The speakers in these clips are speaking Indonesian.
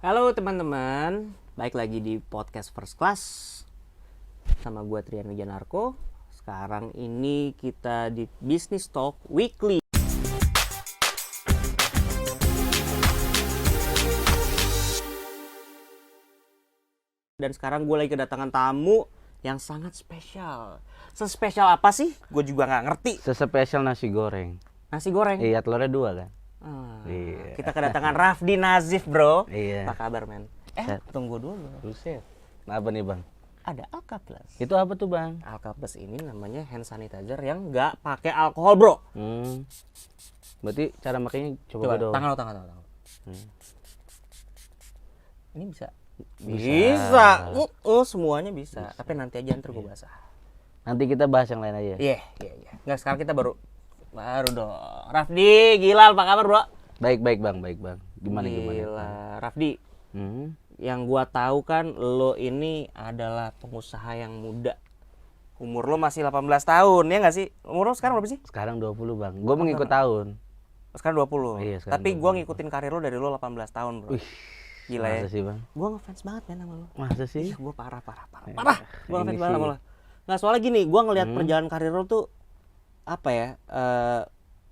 Halo teman-teman, baik lagi di podcast First Class sama gue Trian Wijanarko. Sekarang ini kita di Business Talk Weekly. Dan sekarang gue lagi kedatangan tamu yang sangat spesial. Sespesial apa sih? Gue juga nggak ngerti. Sespesial nasi goreng. Nasi goreng? Iya, telurnya 2 kan? Iya. Kita kedatangan Rafdi Nazif, bro. Iya. Apa kabar, men? Tunggu dulu. Buset. Apa nih, Bang? Ada Alka Plus. Itu apa tuh, Bang? Alka Plus ini namanya hand sanitizer yang nggak pakai alkohol, bro. Berarti cara makainya coba dong. Tangan lo. Ini bisa. Semuanya bisa. Tapi nanti aja ntar gue basah. Nanti kita bahas yang lain aja. Iya. Nggak, sekarang kita baru dong. Rafdi, gila apa kabar, bro? Baik, Bang. Gimana? Gila, Rafdi. Yang gua tahu kan lo ini adalah pengusaha yang muda. Umur lo masih 18 tahun, ya nggak sih? Umur lo sekarang berapa sih? Sekarang 20, Bang. Gue mengikut tahun. Sekarang 20. Iya, sekarang Tapi 20. gua ngikutin karir lo dari lo 18 tahun, bro. Wih. Gila ya. Masa sih, Bang? Gua ngefans banget men sama lo. Masa sih? Iya, gua parah. Gua ngefans Ini banget sih. sama lo. Nggak, soalnya gini, gua ngelihat perjalanan karir lo tuh apa ya?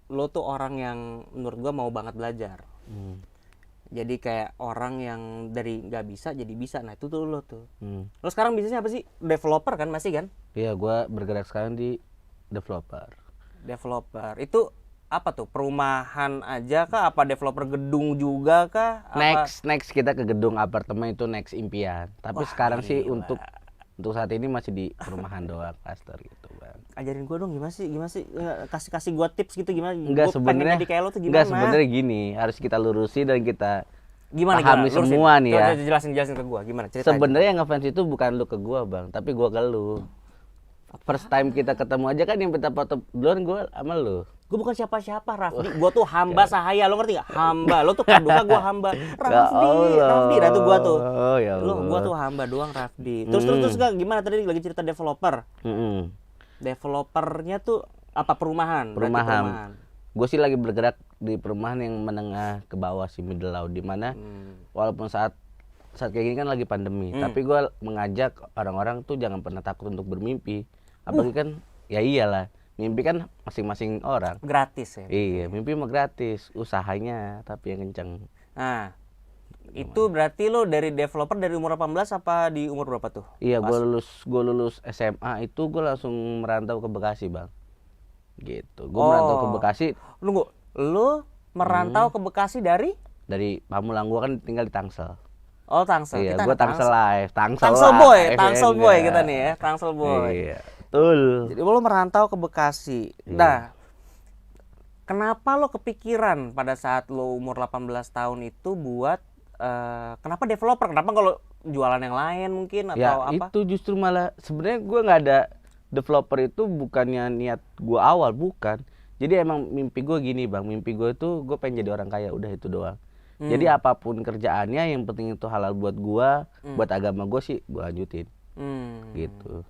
Lo tuh orang yang menurut gua mau banget belajar. Jadi kayak orang yang dari nggak bisa jadi bisa. Nah itu tuh lo tuh. Lo sekarang bisnisnya apa sih? Developer kan masih kan? Iya, gue bergerak sekarang di developer. Developer itu apa tuh? Perumahan aja kah? Apa developer gedung juga kah? Next kita ke gedung apartemen itu next impian. Tapi Wah, sekarang sih gila. untuk saat ini masih di perumahan doang, cluster gitu, Bang. Ajarin gue dong gimana sih? Kasih gue tips gitu gimana? Enggak, Gua pengen sebenarnya jadi kayak lo tuh gimana? Enggak, sebenarnya gini, harus kita lurusi dan kita Gimana? pahami Lurusin. semua nih ya. Coba jelasin ke gue gimana? Ceritain. Sebenarnya yang ngefans itu bukan lu ke gua, Bang, tapi gua ke lu. First time kita ketemu aja kan yang minta foto duluan gua sama lu. Gue bukan siapa-siapa, Rafdi. Gue tuh hamba sahaya, lo ngerti gak? Hamba, lo tuh paduka, gue hamba. Rafdi, nah itu gue tuh. Oh ya Allah. Gue tuh hamba doang, Rafdi. Terus gak, gimana tadi lagi cerita developer? Developernya tuh apa perumahan? Perumahan. Gue sih lagi bergerak di perumahan yang menengah ke bawah sih, middle low, di mana walaupun saat kayak gini kan lagi pandemi, tapi gue mengajak orang-orang tuh jangan pernah takut untuk bermimpi. Apalagi kan ya iyalah, mimpi kan masing-masing orang. Gratis ya? Iya, mimpi mah gratis, usahanya tapi yang kenceng. Nah, itu berarti lo dari developer dari umur 18 apa di umur berapa tuh? Iya, gue lulus SMA itu gue langsung merantau ke Bekasi, Bang. Gitu. Gue merantau ke Bekasi. Lo merantau ke Bekasi dari Pamulang. Gue kan tinggal di Tangsel. Oh, Tangsel. Iya, kita gue Tangsel live. Tangsel boy kita nih ya, Tangsel boy. Iya, betul. Jadi lo merantau ke Bekasi. Iya. Nah, kenapa lo kepikiran pada saat lo umur 18 tahun itu buat kenapa developer? Kenapa kalau jualan yang lain mungkin atau Ya, apa? itu justru malah sebenarnya gue nggak ada developer itu bukannya niat gue awal, bukan. Jadi emang mimpi gue gini, Bang. Mimpi gue itu gue pengen jadi orang kaya, udah itu doang. Jadi apapun kerjaannya yang penting itu halal buat gue, buat agama gue sih gue lanjutin. Gitu.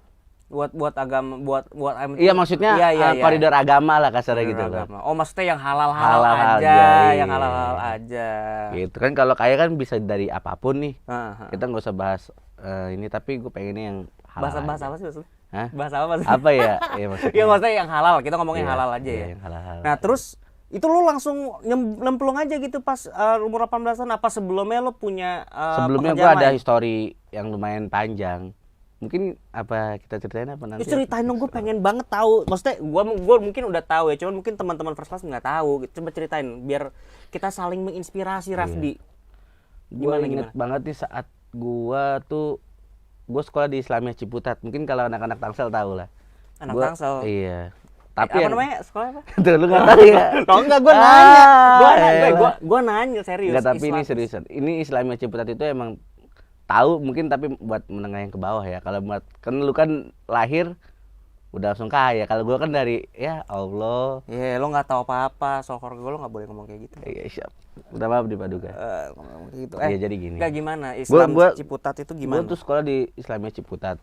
Buat agama, buat Iya, maksudnya koridor agama lah kasarnya gitu kan. agama. Oh, maksudnya yang halal Halal aja, aja, yang iya. halal aja. Gitu kan, kalau kaya kan bisa dari apapun nih. Heeh. Kita nggak usah bahas ini, tapi gue pengennya yang halal. Bahasa aja. apa sih maksudnya? Hah? Bahasa apa sih? Apa ya? Iya maksudnya. Ya maksudnya yang halal, kita ngomongin Iya, halal aja iya, ya. yang halal. Nah, terus itu lo langsung nyemplung aja gitu pas umur 18-an, apa sebelumnya lo punya Sebelumnya gue pekerjaan ada lain? histori yang lumayan panjang. Mungkin apa kita ceritain apa nanti? Ceritain dong, gue pengen banget tahu. Maksudnya gue mungkin udah tahu ya, cuman mungkin teman-teman First Class nggak tahu. Coba ceritain biar kita saling menginspirasi, Rafdi. Gue inget banget nih saat gue sekolah di Islamiyah Ciputat. Mungkin kalau anak-anak Tangsel tahu lah. Anak Tangsel. Iya. Tapi Apa namanya sekolah apa? Tuh, lu nggak tahu ya? Oh enggak, gue nanya. Gue nanya serius. Enggak, tapi ini seriusan. Ini Islamiyah Ciputat itu emang tahu mungkin, tapi buat menengah yang ke bawah ya. Kalau buat kan lu kan lahir udah langsung kaya. Kalau gua kan dari ya Allah. Iya, lo nggak tahu apa-apa soal keluarga lo, nggak boleh ngomong kayak gitu. Iya, siap. Udah maaf di Paduka. Ngomong kayak gitu. Iya, jadi gini. Enggak, gimana? Islam Ciputat itu gimana? Gua tuh sekolah di Islamiyah Ciputat.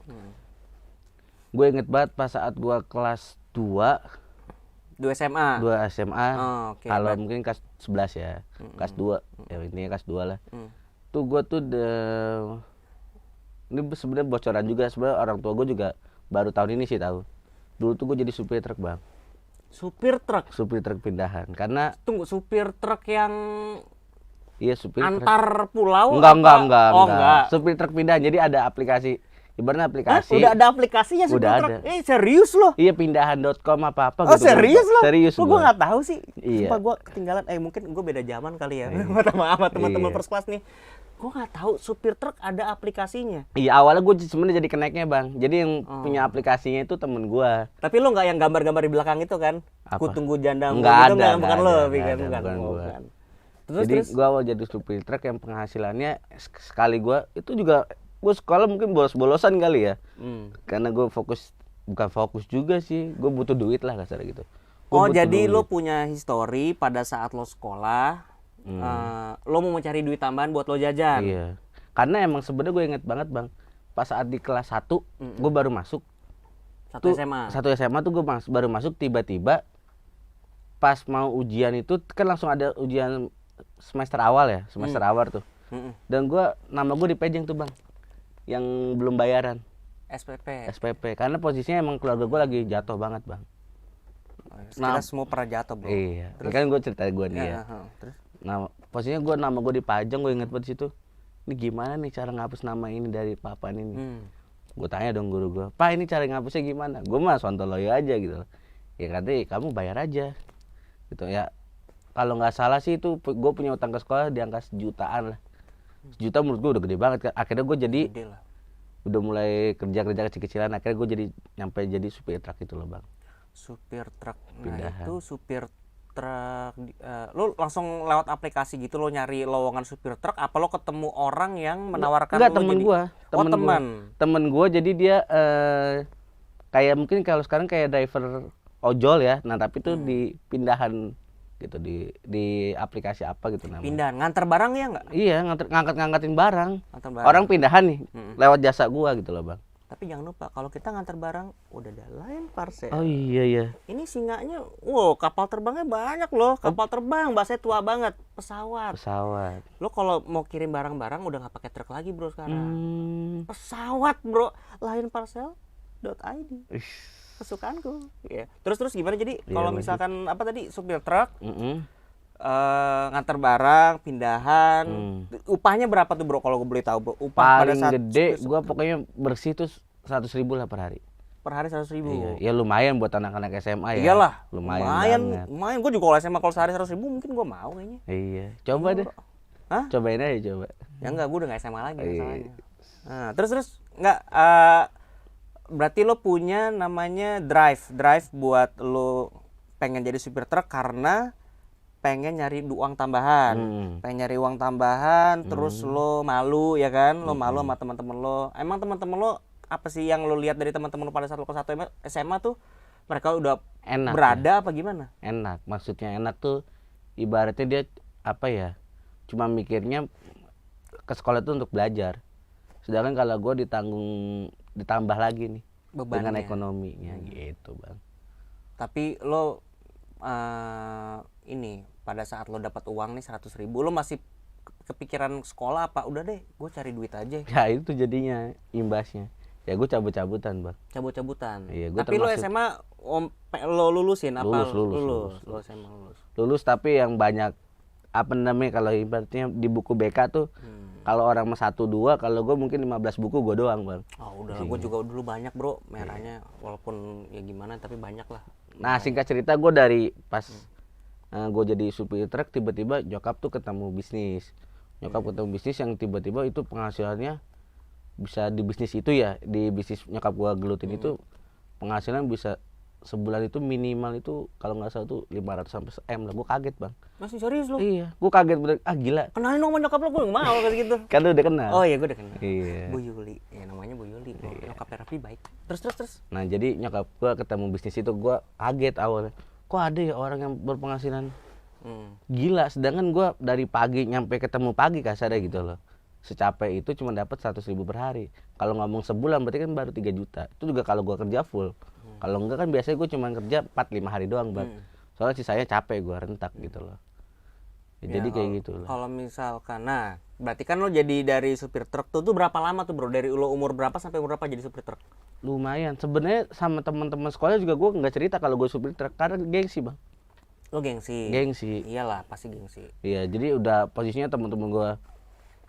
Gue inget banget pas saat gua kelas 2 SMA. 2 SMA. Oh, oke, Kalau baik. mungkin kelas 11 ya. Kelas 2. Ya intinya kelas 2 lah. tuh gue tuh ini sebenarnya bocoran juga, sebenarnya orang tua gue juga baru tahun ini sih tahu. Dulu tuh gue jadi supir truk bang. Supir truk. Supir truk pindahan, karena Tunggu, supir truk yang iya supir antar pulau? Enggak. Supir truk pindahan, jadi ada aplikasi, ibaratnya aplikasi. Udah ada aplikasinya supir Udah truk? ada. Serius loh? Iya, pindahan.com apa Oh gitu. serius loh? Serius Gue nggak tahu sih. Iya. Sumpah gue ketinggalan. Mungkin gue beda zaman kali ya. Maaf teman-teman Iya. first class nih. Gue nggak tahu supir truk ada aplikasinya. Iya, awalnya gue sebenarnya jadi kenaiknya bang. Jadi yang punya aplikasinya itu temen gue. Tapi lo nggak yang gambar-gambar di belakang itu kan? Apa? Ku tunggu janda Nggak gitu, ada, bukan lo, bukan gua. bukan. Jadi gue awal jadi supir truk yang penghasilannya sekali gue itu juga gue sekolah mungkin bolos-bolosan kali ya. Karena gue bukan fokus juga sih, gue butuh duit lah kasar gitu. Oh jadi lo punya histori pada saat lo sekolah, lo mau mencari duit tambahan buat lo jajan. Iya. Karena emang sebenarnya gue inget banget bang, pas saat di kelas 1 gue baru masuk. Satu SMA tuh gue baru masuk, tiba-tiba pas mau ujian itu kan langsung ada ujian semester awal ya, semester awal tuh. Dan nama gue dipejeng tuh bang, yang belum bayaran. SPP. Karena posisinya emang keluarga gue lagi jatuh banget bang. Kita semua pernah jatuh bro. Iya. Terus, kan gue cerita gue nih ya. Terus? Nah posisinya nama gue dipajang, gue inget banget situ. Ini gimana nih cara ngapus nama ini dari papan ini? Gue tanya dong guru gue, Pak ini cara ngapusnya gimana? Gue mah sontoloyo aja gitu. Ya katanya kamu bayar aja. Gitu ya. Kalau nggak salah sih itu gue punya utang ke sekolah di angka sejutaan lah. Sejuta menurut gue udah gede banget. Akhirnya gue jadi udah mulai kerja kecil-kecilan. Akhirnya gue jadi nyampe jadi supir truk itu loh bang. Supir truk. Pindahan. Nah itu supir truk. Lo langsung lewat aplikasi gitu lo nyari lowongan supir truk? Apa lo ketemu orang yang menawarkan? Enggak, lo temen jadi? gue. Temen gue jadi dia kayak mungkin kalau sekarang kayak driver ojol ya. Nah tapi itu di pindahan gitu di aplikasi apa gitu namanya. Pindahan, nganter barang ya nggak? Iya, ngangkatin barang. Orang pindahan nih, lewat jasa gua gitu loh bang. Tapi jangan lupa kalau kita nganter barang udah ada lain parcel. Oh iya. Ini singanya, wow kapal terbangnya banyak loh. Kapal terbang, bahasanya tua banget. Pesawat. Lo kalau mau kirim barang-barang udah nggak pakai truk lagi bro sekarang. Pesawat bro, lainparcel.id. Kesukaanku. Ya. Terus gimana jadi kalau misalkan apa tadi supir truk nganter barang pindahan, upahnya berapa tuh bro kalau gue boleh tahu bro? Upah paling pada saat gede gue pokoknya bersih tuh 100.000 lah per hari. Per hari 100.000. Iya, ya lumayan buat anak-anak SMA ya. Iyalah, lumayan. Gue juga kalau SMA kalau sehari 100.000 mungkin gue mau kayaknya. Iya, coba deh. Hah? Cobain aja coba. Ya enggak, gue udah nggak SMA lagi masalahnya. Nah, terus enggak berarti lo punya namanya drive buat lo pengen jadi supir truk karena pengen nyari uang tambahan. Terus lo malu ya kan? Lo malu sama teman-teman lo. Emang teman-teman lo apa sih yang lo lihat dari teman-teman lo pada saat lo kelas 1 SMA tuh mereka udah enak berada ya? Apa gimana? Enak, maksudnya enak tuh ibaratnya dia apa ya? Cuma mikirnya ke sekolah itu untuk belajar. Sedangkan kalau gue ditambah lagi nih bebannya dengan ekonominya gitu bang. Tapi lo ini pada saat lo dapat uang nih 100.000 lo masih kepikiran sekolah apa udah deh gue cari duit aja? Ya itu jadinya imbasnya. Ya gue cabut-cabutan bang. Iya, tapi lo SMA lo lulusin apa? Lulus. Lo SMA lulus. Lulus tapi yang banyak apa namanya kalau ibaratnya di buku BK tuh kalau orang mah 1-2, kalau gue mungkin 15 buku gue doang bang. Oh udah, gue juga dulu banyak bro merahnya, walaupun ya gimana tapi banyak lah. Nah singkat cerita gue dari pas gue jadi supir truk tiba-tiba nyokap tuh ketemu bisnis. Ketemu bisnis yang tiba-tiba itu penghasilannya bisa di bisnis itu ya, di bisnis nyokap gue gelutin itu penghasilan bisa sebulan itu minimal itu kalau nggak salah tuh 500 sampai M lah. Gue kaget bang. Masih serius lo? Iya, gue kaget bener. Gila. Kenalin dong sama nyokap lo, gue nggak mau kayak gitu. Kan lu udah kenal. Oh iya, gue udah kenal. Iya. Bu Yuli, ya namanya Bu Yuli. Nyokapnya Raffi baik. Terus. Nah jadi nyokap gue ketemu bisnis itu gue kaget awalnya. Kok ada ya orang yang berpenghasilan gila. Sedangkan gue dari pagi nyampe ketemu pagi kasarnya gitu loh. Secapek itu cuma dapat 100.000 per hari. Kalau ngomong sebulan berarti kan baru 3 juta. Itu juga kalau gue kerja full. Kalau enggak kan biasanya gue cuma kerja 4-5 hari doang bang. Soalnya sisanya capek gue rentak gitu loh. Jadi kayak gitu lah. Kalau misalkan, nah berarti kan lo jadi dari supir truk tuh berapa lama tuh bro? Dari lo umur berapa sampai umur berapa jadi supir truk? Lumayan. Sebenarnya sama teman-teman sekolah juga gue nggak cerita kalau gue supir truk karena gengsi bang. Lo gengsi? Gengsi. Iyalah pasti gengsi. Iya, jadi udah posisinya teman-teman gue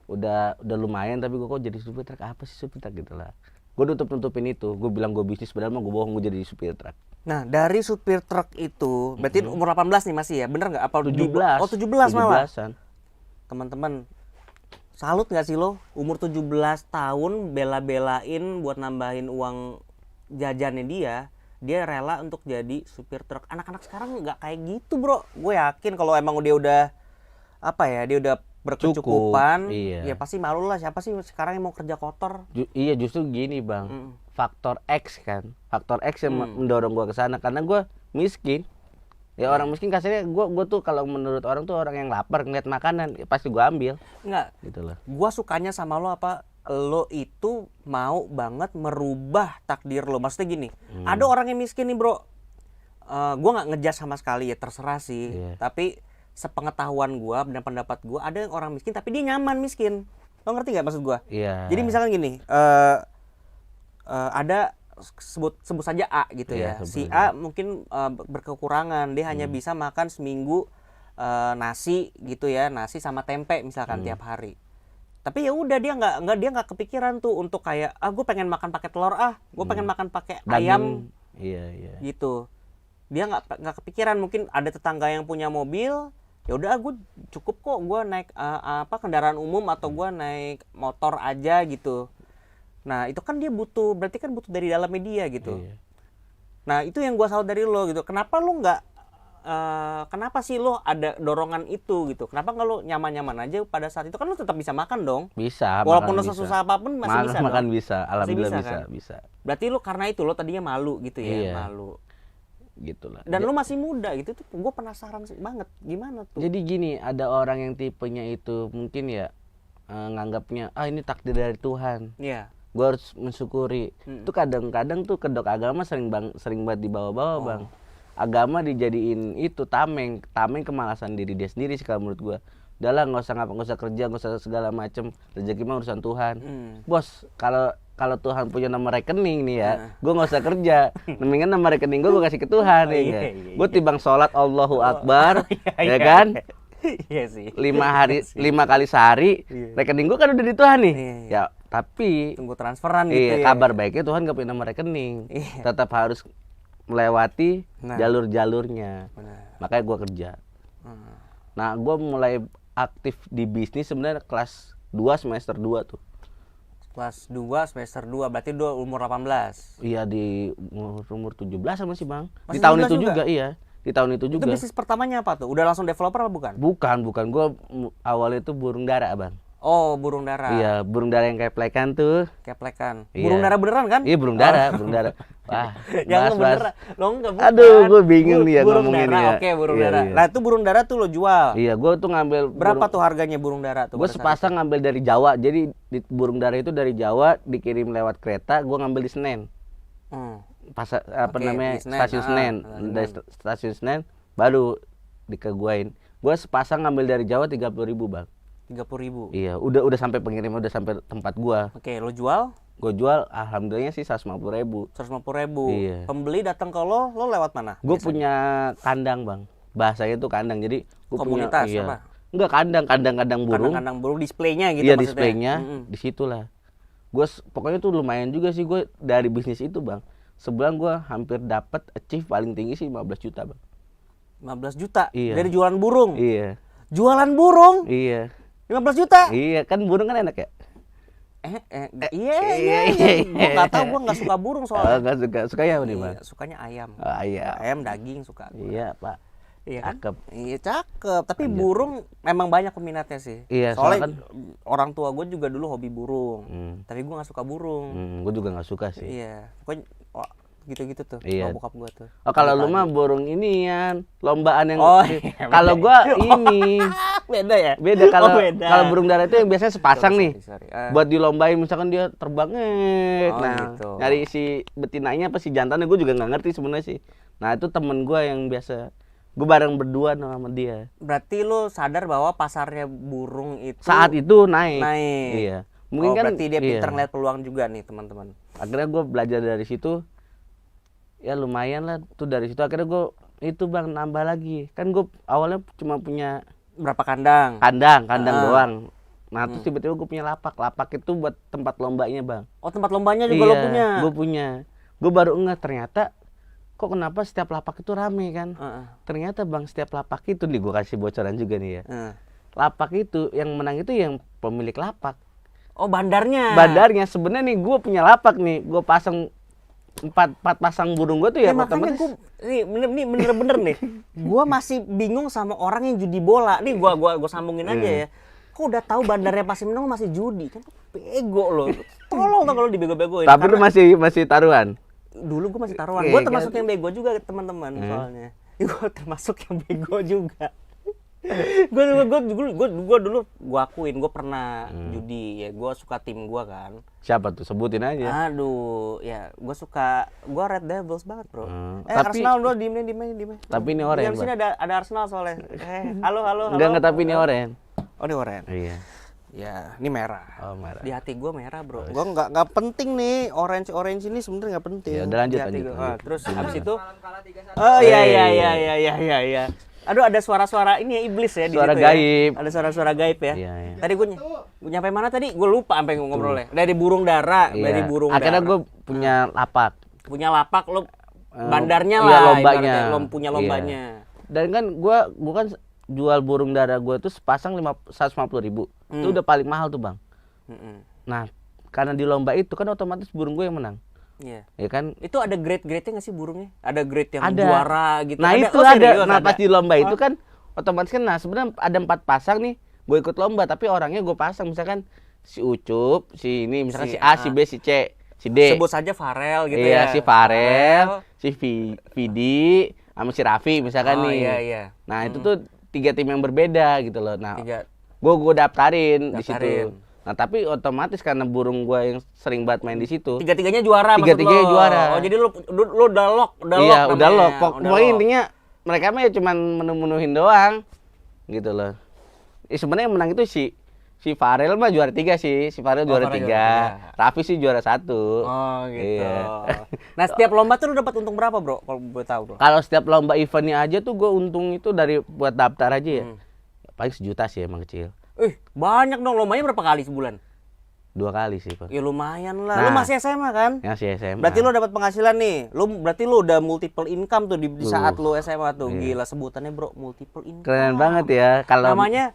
udah lumayan, tapi gue kok jadi supir truk, apa sih supir truk gitu lah. Gue nutupin itu, gue bilang gue bisnis, padahal mah gue bohong, gue jadi supir truk. Nah dari supir truk itu, berarti umur 18 nih masih ya, bener nggak? Apa 17. Oh 17 malah. 17-an. Teman-teman, salut nggak sih lo? Umur 17 tahun bela-belain buat nambahin uang jajannya dia rela untuk jadi supir truk. Anak-anak sekarang nggak kayak gitu bro. Gue yakin kalau emang dia udah apa ya, dia udah berkecukupan, iya. ya pasti malu lah. Siapa sih sekarang yang mau kerja kotor? Iya, justru gini bang, faktor X kan, faktor X yang mendorong gue ke sana karena gue miskin. Ya orang miskin kasarnya gue tuh kalau menurut orang tuh orang yang lapar ngeliat makanan ya pasti gue ambil. Enggak. Gitu loh. Gue sukanya sama lo apa? Lo itu mau banget merubah takdir lo. Maksudnya gini, ada orang yang miskin nih bro. Gue nggak ngejudge sama sekali ya, terserah sih. Iya. Tapi sepengetahuan gue dan pendapat gue, ada yang orang miskin tapi dia nyaman miskin. Lo ngerti nggak maksud gue? Iya. Jadi misalkan gini, ada sebut saja A gitu Iya, ya. Si A mungkin berkekurangan, dia hanya bisa makan seminggu nasi gitu ya, nasi sama tempe misalkan tiap hari. Tapi ya udah dia nggak kepikiran tuh untuk kayak gue pengen makan pakai telur, gue pengen makan pakai ayam. Iya. Gitu. Dia nggak kepikiran, mungkin ada tetangga yang punya mobil, ya udah gue cukup kok gue naik kendaraan umum atau gue naik motor aja gitu. Nah itu kan dia berarti kan butuh dari dalam media gitu. Iya. Nah itu yang gue salut dari lo gitu. Kenapa lo nggak kenapa sih lo ada dorongan itu gitu? Kenapa nggak lo nyaman-nyaman aja pada saat itu? Kan lo tetap bisa makan dong. Bisa. Walaupun lo susah apapun masih bisa makan dong. bisa, alhamdulillah kan? bisa. Berarti lo karena itu lo tadinya malu gitu ya, Iya. malu. Gitulah. Dan lo masih muda gitu tuh, gue penasaran banget gimana tuh. Jadi gini, ada orang yang tipenya itu mungkin ya nganggapnya ini takdir dari Tuhan. Iya. Gue harus mensyukuri. Itu kadang-kadang tuh kedok agama sering banget dibawa-bawa bang. Agama dijadiin itu tameng kemalasan diri dia sendiri sih kalau menurut gue. Udahlah nggak usah kerja, nggak usah segala macem, rezeki mah urusan Tuhan. Bos, kalau Tuhan punya nomor rekening nih ya, gue nggak usah kerja. Mendingan nomor rekening gue kasih ke Tuhan ya. Gue timbang sholat Allahu Akbar, ya kan? Iya sih. 5 kali sehari, rekening gue kan udah di Tuhan nih. Ya, tapi tunggu transferan gitu ya. Kabar baiknya Tuhan gak punya nomor rekening. Tetap harus melewati jalur-jalurnya. Makanya gue kerja. Nah, gue mulai aktif di bisnis sebenarnya kelas 2 semester 2 tuh. Kelas 2 semester 2 berarti umur 18. Iya, di umur 17 sama sih bang. Masih Di tahun 17 itu juga? iya. Di tahun itu juga. Itu bisnis pertamanya apa tuh? Udah langsung developer apa bukan? Bukan. Gue awalnya itu burung dara bang. Oh, burung dara. Iya, burung dara yang kayak plekan tuh. Keplekan. Iya. Burung dara beneran kan? Iya, burung dara. Wah, yang beneran. Lo enggak bukan. Aduh, gue bingung nih ya burung ngomongin dara. ya. Oke, burung Iya, dara. iya. Nah, itu burung dara tuh lo jual. Iya, gue tuh ngambil. Berapa tuh harganya burung dara tuh? Gue sepasang ngambil dari Jawa. Jadi burung dara itu dari Jawa dikirim lewat kereta. Gue ngambil di Senen. Namanya stasiun Senen. Dari stasiun Senen baru dikeguain. Gue sepasang ngambil dari Jawa 30.000 bang. 30.000. Iya, udah sampai pengiriman, udah sampai tempat gua. Oke, lo jual? Gue jual, alhamdulillahnya sih 150.000. 150.000. Iya. Pembeli datang ke lo lewat mana? Gue punya kandang bang, bahasanya itu kandang. Jadi gua komunitas punya, apa? Enggak, kandang burung. Kandang burung, displaynya gitu Iya, maksudnya. displaynya di situlah. Gue pokoknya tuh lumayan juga sih gue dari bisnis itu bang. Sebulan gue hampir dapat achieve paling tinggi sih 15 juta bang. 15 juta? Iya. Dari jualan burung? Iya. Jualan burung? Iya. 15 juta? Iya, kan burung kan enak ya? Iya. Gue nggak tahu, gue nggak suka burung soalnya. Nggak suka, sukanya apa nih bang? Sukanya ayam. Ayam. Ayam daging suka. Iya pak. Iya kan? Cakep. Iya cakep. Tapi burung memang banyak peminatnya sih. Iya, soalnya kan orang tua gue juga dulu hobi burung. Tapi gue nggak suka burung. Gue juga nggak suka sih. Iya. Pokoknya gitu-gitu tuh. Iya. Bokap gue tuh. Oh, kalau lu mah burung inian, lombaan yang. Iya, kalau gua ini. Beda ya? Beda kalau beda. kalau burung dara itu yang biasanya sepasang nih. Sorry. Buat dilombain misalkan dia terbang gitu. nyari si betinanya apa si jantannya gue juga nggak ngerti sebenarnya sih. Nah, itu temen gue yang biasa Gue bareng berdua sama dia. Berarti lu sadar bahwa pasarnya burung itu Saat itu naik. naik. Iya. Mungkin kan berarti dia pinter iya. ngeliat peluang juga nih teman-teman. Akhirnya gue belajar dari situ. Ya lumayan lah tuh dari situ. Akhirnya gue itu bang nambah lagi. Kan gue awalnya cuma punya Berapa kandang? kandang Ah. doang. Nah terus tiba-tiba gue punya lapak. Lapak itu buat tempat lombanya bang. Oh, tempat lombanya juga lo punya. Gue punya. Gue baru enggak ternyata kok kenapa setiap lapak itu rame kan. Heeh. Ternyata bang setiap lapak itu nih gue kasih bocoran juga nih ya. Heeh. Lapak itu yang menang itu yang pemilik lapak. Oh, bandarnya. Bandarnya sebenarnya nih gue punya lapak nih. Gue pasang empat pasang burung gue tuh ya, makanya otomatis. nih bener-bener nih. Gua masih bingung sama orang yang judi bola. Nih gua sambungin aja ya. Kok udah tahu bandarnya pasti menang masih judi? Kan bego lo. Tolong dong kalau dibego-begoin. Tapi lu Karena masih taruhan. dulu gua masih taruhan. Oke, Gua termasuk kan. yang bego juga teman-teman soalnya. Gua termasuk yang bego juga. Gua dulu gua akuin gua pernah judi ya. Gua suka tim gua kan. Siapa tuh? Sebutin aja. Aduh, ya gua Red Devils banget, Bro. Tapi- Arsenal dulu diem. Tapi ini oren, Di sini ada Arsenal soalnya. Halo. Enggak tapi ini oren. Oh, ini oren. Iya. Ya, ini merah. Oh, merah. Di hati gua merah, Bro. Gua nggak penting nih orange ini sebenarnya nggak penting. Ya udah lanjut, Di hati lanjut, gua. lanjut. Ah, terus abis itu oh iya. Aduh, ada suara-suara ini ya iblis ya di Suara situ ya. gaib. Ada suara-suara gaib ya. Iya, iya. Tadi gua nyampe mana tadi? Gua lupa sampai ngobrolnya. Dari burung dara, Iya. dari burung Akhirnya dara. gue punya lapak. Punya lapak lo bandarnya iya, lah lombanya. ibaratnya, punya Iya. lombanya. Dan kan gua kan jual burung dara gue tuh sepasang 150.000. Itu udah paling mahal tuh bang. Mm-mm. Nah karena di lomba itu kan otomatis burung gue yang menang. Iya. Ya kan. Itu ada grade-grade-nya nggak sih burungnya? Ada grade yang Ada. juara gitu. Nah itu Oh, ada. serius, Nah ada? pas di lomba itu kan otomatis kan. Nah sebenarnya ada 4 pasang nih. Gue ikut lomba tapi orangnya gue pasang misalkan si Ucup, si ini misalkan Si si A, si B, si C, si D. Sebut saja Farel gitu Iya, ya. si Farel, si Vidi, sama si Raffi misalkan Oh, nih. iya. Nah itu tuh 3 tim yang berbeda gitu loh. Nah Tiga. gue daftarin di Daftarin. situ. Nah tapi otomatis karena burung gue yang sering banget main di situ. Tiga-tiganya juara maksud Tiga-tiganya lo. juara. Oh, jadi lu udah lock Iya udah namanya. loh. Udah Pokoknya lock. intinya mereka mah ya cuman menu-menuhin doang, gitu loh. Sebenarnya yang menang itu si Farel mah juara 3 sih. Si Farel juara Farel 3. juara 3. Raffi sih juara 1. Oh, gitu. Iya. Nah, setiap lomba tuh lu dapat untung berapa, Bro? Kalau boleh tahu, Bro. Kalau setiap lomba eventnya aja tuh gue untung itu dari buat daftar aja ya. Paling 1 juta sih emang kecil. Banyak dong, lombanya berapa kali sebulan? 2 kali sih Pak. Ya lumayan lah. Nah. Lu masih SMA kan? Yang si SMA. Berarti lu dapat penghasilan nih. Berarti lu udah multiple income tuh di saat lu SMA tuh. Iya. Gila sebutannya, Bro, multiple income. Keren banget ya. Kalau Namanya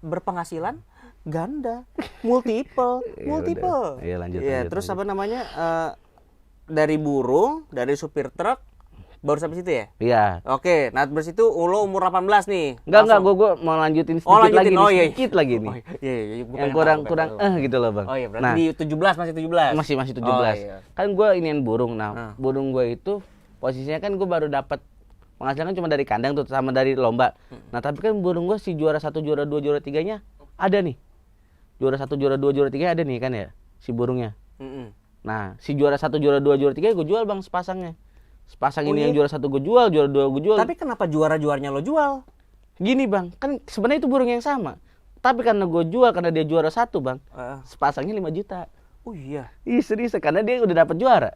berpenghasilan ganda, multiple. udah. Iya, lanjut, Iya, lanjut, terus lanjut. apa namanya? Dari burung, dari supir truk baru sampai situ ya? Iya. Oke, nah terus itu lo umur 18 nih. Enggak, Langsung. gue mau lanjutin sedikit Oh, lanjutin. lagi nih, Oh, iya. sedikit lagi nih. Oh, iya, gua Yang pengen kurang tahu. gitu loh, Bang. Oh iya, berarti Nah, di 17 masih 17. masih 17. Oh, iya. Kan gue iniin burung. Nah, burung gue itu posisinya kan gue baru dapat penghasilan kan cuma dari kandang tuh sama dari lomba. Nah, tapi kan burung gue si juara 1, juara 2, juara 3-nya ada nih. Juara 1, juara 2, juara 3 ada nih kan ya si burungnya. Mm-mm. Nah, si juara 1, juara 2, juara 3 gue jual Bang sepasangnya. Sepasang Oh, ini iya? yang juara 1 gue jual, juara 2 gue jual. Tapi kenapa juara-juaranya lo jual? Gini Bang, kan sebenarnya itu burung yang sama. Tapi karena gue jual karena dia juara 1 Bang, sepasangnya 5 juta. Oh iya. Ih serius karena dia udah dapat juara.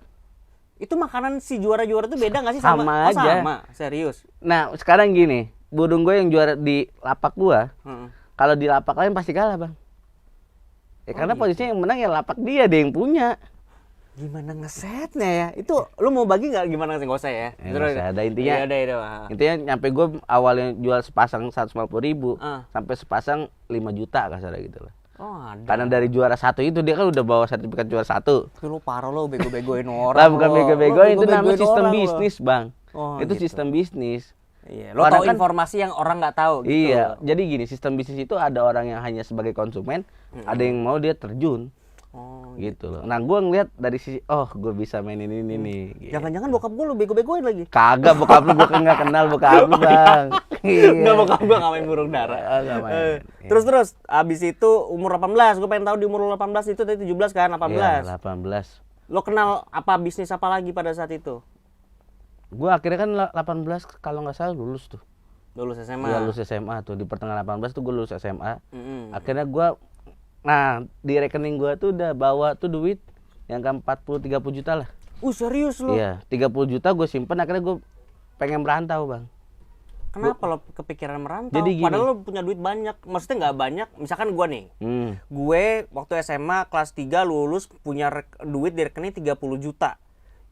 Itu makanan si juara-juara tuh beda nggak sih sama? Sama Oh, aja. sama, serius. Nah sekarang gini, burung gue yang juara di lapak gua, Heeh. kalau di lapak lain pasti kalah Bang. Ya karena posisinya yang menang ya lapak dia yang punya. Gimana ngesetnya ya? Itu lu mau bagi nggak gimana nggak usah ya? Ya, nggak usah. Ada intinya. Iya, udah. Intinya nyampe gue awalnya jual sepasang 150.000 Ah. sampai sepasang 5 juta kasarnya gitu lah. Oh, ada. Karena dari juara 1 itu dia kan udah bawa sertifikat juara 1. Tapi lu parah lo bego-begoin orang. Lah bukan lo. bego-bego Lo itu namanya bego-begoin sistem orang lo. bisnis Bang. Oh, Itu gitu. sistem bisnis. Iya, lo Orang tahu kan- informasi yang orang nggak tahu gitu. Iya, jadi gini, sistem bisnis itu ada orang yang hanya sebagai konsumen, ada yang mau dia terjun, Oh, gitu loh. Nah, gue ngeliat dari sisi, oh, gue bisa mainin ini nih. Gitu. jangan-jangan bokap gue lu bego-begoin lagi. Kagak, bokap lu gue nggak kenal bokap lu Bang. Enggak, bokap gue nggak main burung dara. Nggak main. Iya. Terus abis itu umur 18, gue pengen tahu di umur 18 itu tadi 17 kan, 18. Iya, 18. Lo kenal apa bisnis apa lagi pada saat itu? Gue akhirnya kan 18 kalau nggak salah lulus tuh. Lulus SMA. Iya lulus SMA tuh di pertengahan 18 tuh gue lulus SMA. Mm-mm. Akhirnya gue, nah di rekening gue tuh udah bawa tuh duit yang kan 40-30 juta lah. Serius lo? Iya 30 juta gue simpen. Akhirnya gue pengen merantau bang. Kenapa lo kepikiran merantau? Jadi gini. Padahal lo punya duit banyak. Maksudnya nggak banyak. Misalkan gue nih. Gue waktu SMA kelas 3 lulus punya duit di rekening 30 juta.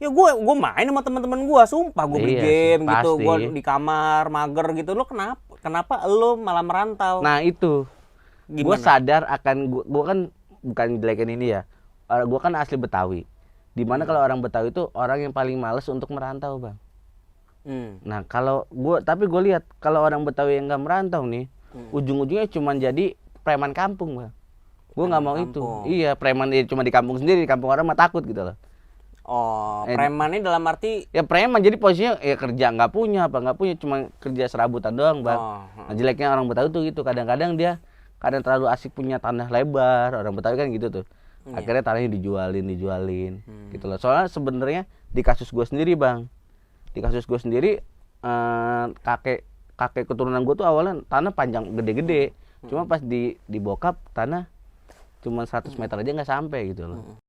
Ya gue main sama teman-teman gue, sumpah gue beli Iya, game gitu, pasti. gue di kamar mager gitu. Lo kenapa lo malah merantau? Nah itu, gue Gimana? sadar akan gue kan bukan jelekin ini ya. Gue kan asli Betawi. Dimana kalau orang Betawi itu orang yang paling males untuk merantau bang. Nah kalau tapi gue lihat kalau orang Betawi yang nggak merantau nih, ujung-ujungnya cuma jadi preman kampung bang. Gue nggak mau itu. Iya preman cuma di kampung sendiri, di kampung orang mah takut gitu loh. Oh, preman ini dalam arti ya preman jadi posisinya ya kerja nggak punya cuma kerja serabutan doang bang. Nah jeleknya orang Betawi tuh gitu, kadang-kadang dia terlalu asik punya tanah lebar, orang Betawi kan gitu tuh. Akhirnya tanahnya dijualin gitu loh. Soalnya sebenarnya di kasus gue sendiri bang, kakek keturunan gue tuh awalnya tanah panjang gede-gede, cuma pas di bokap tanah cuma 100 meter aja nggak sampai gitu loh.